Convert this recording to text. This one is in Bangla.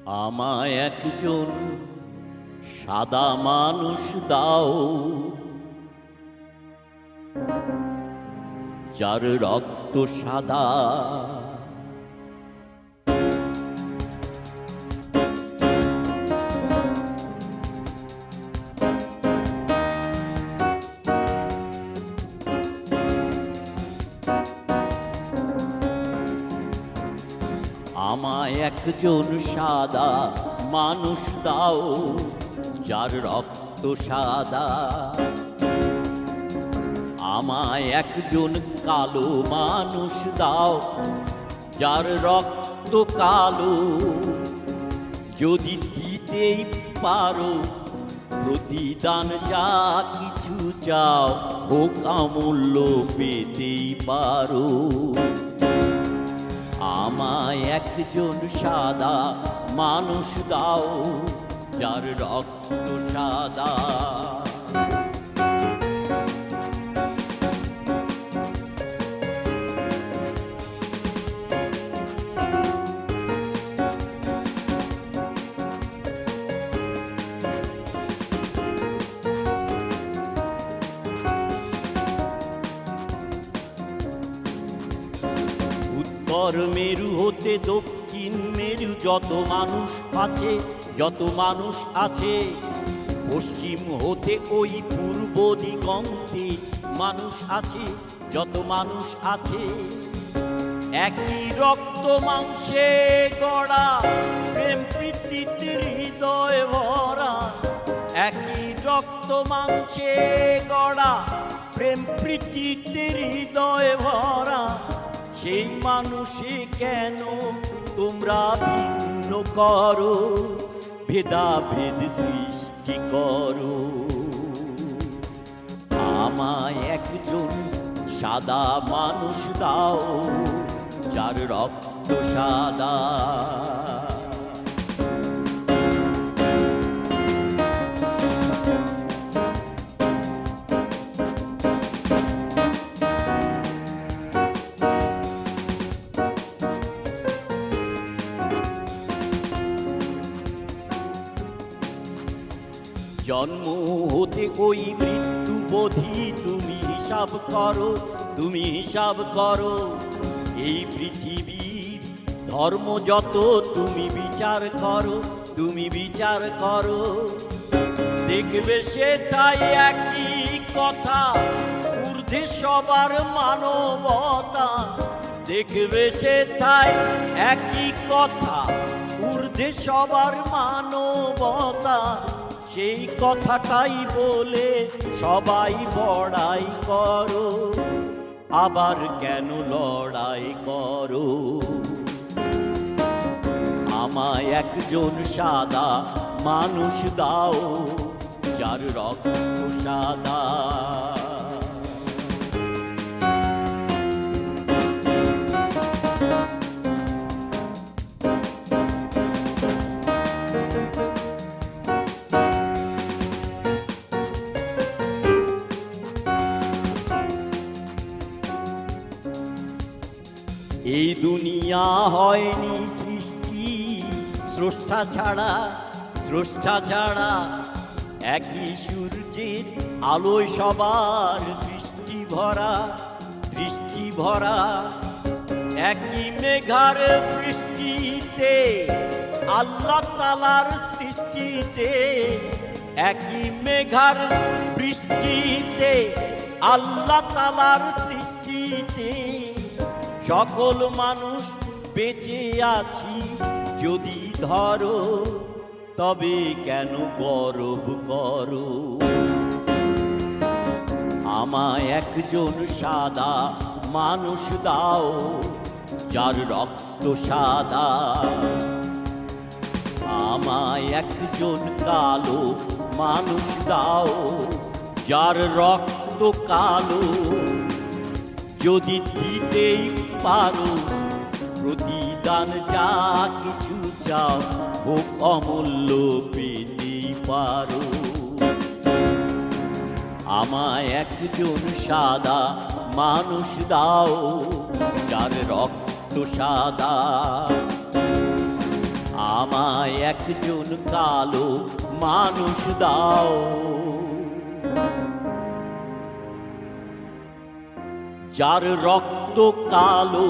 আমায় একজন সাদা মানুষ দাও, যার রক্ত সাদা। আমায় একজন সাদা মানুষ দাও, যার রক্ত সাদা। আমায় একজন কালো মানুষ দাও, যার রক্ত কালো। যদি দিতেই পারো প্রতিদান, যা কিছু চাও হোক অমূল্য, পেতেই পারো। আমায় একজন সাদা মানুষ দাও, যার রক্ত সাদা। উত্তর মেরু হতে দক্ষিণ মেরু যত মানুষ আছে, যত মানুষ আছে। পশ্চিম হতে ওই পূর্ব দিগন্তে মানুষ আছে, যত মানুষ আছে। একই রক্ত মাংসে গড়া, প্রেম প্রীতিতে হৃদয় ভরা। একই রক্ত মাংসে গড়া, প্রেম প্রীতিতে হৃদয় ভরা। সেই মানুষে কেন তোমরা ভিন্ন করো, ভেদাভেদ সৃষ্টি করো? আমায় একজন সাদা মানুষ দাও, যার রক্ত সাদা। জন্ম হতে ওই মৃত্যু বোধি তুমি হিসাব করো, তুমি হিসাব করো। এই পৃথিবীর ধর্ম যত তুমি বিচার করো, তুমি বিচার করো। দেখবে সেটাই একই কথা, ঊর্ধ্বে সবার মানবতা। দেখবে সেটাই একই কথা, ঊর্ধ্বে সবার মানবতা। সেই কথাটাই বলে সবাই বড়াই করো, আবার কেন লড়াই করো? আমায় একজন সাদা মানুষ দাও, যার রক্ত সাদা। এই দুনিয়া হয়নি সৃষ্টি স্রষ্টা ছাড়া, স্রষ্টা ছাড়া। একই সূর্যের আলোয় সবার দৃষ্টি ভরা, দৃষ্টি ভরা। একই মেঘার বৃষ্টিতে, আল্লাহ তাআলার সৃষ্টিতে। একই মেঘার বৃষ্টিতে, আল্লাহ তাআলার সৃষ্টিতে। সকল মানুষ বেঁচে আছি যদি ধরো, তবে কেন গর্ব করো? আমায় একজন সাদা মানুষ দাও, যার রক্ত সাদা। আমায় একজন কালো মানুষ দাও, যার রক্ত কালো। যদি দিতেই পারো প্রতিদান, যা কিছু চাও হোক অমূল্য, পেতেই পারো। আমায় একজন সাদা মানুষ দাও, যার রক্ত সাদা। আমায় একজন কালো মানুষ দাও। যার রক্ত কালো